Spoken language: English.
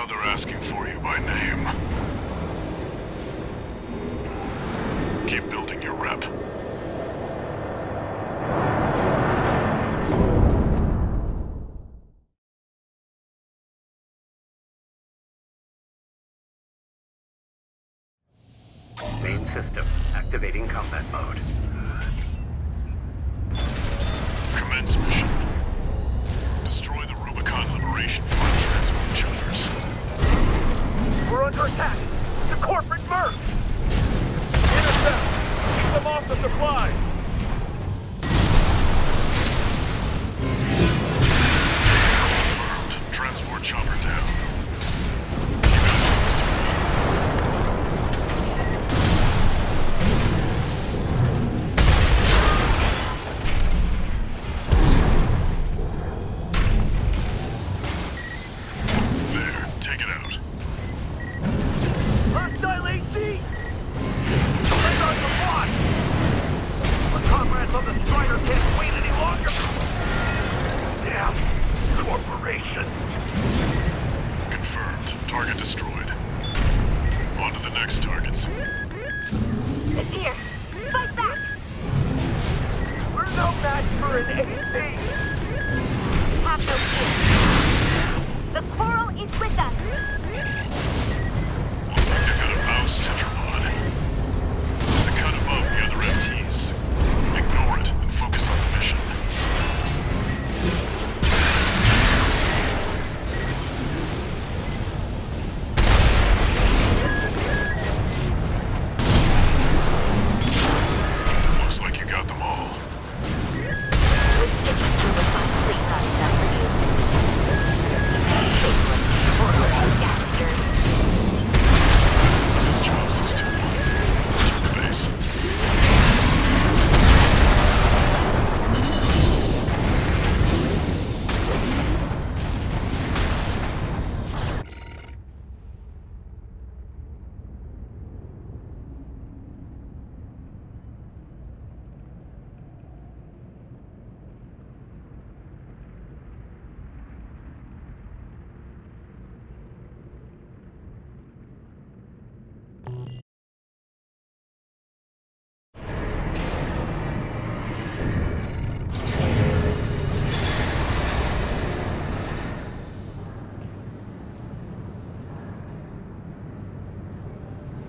they're asking for you by name. Keep building your rep. Main system activating combat mode. Commence mission. Destroy the Rubicon Liberation Front transport chuggers. We're under attack! The corporate merc! Intercept! Keep them off the supplies!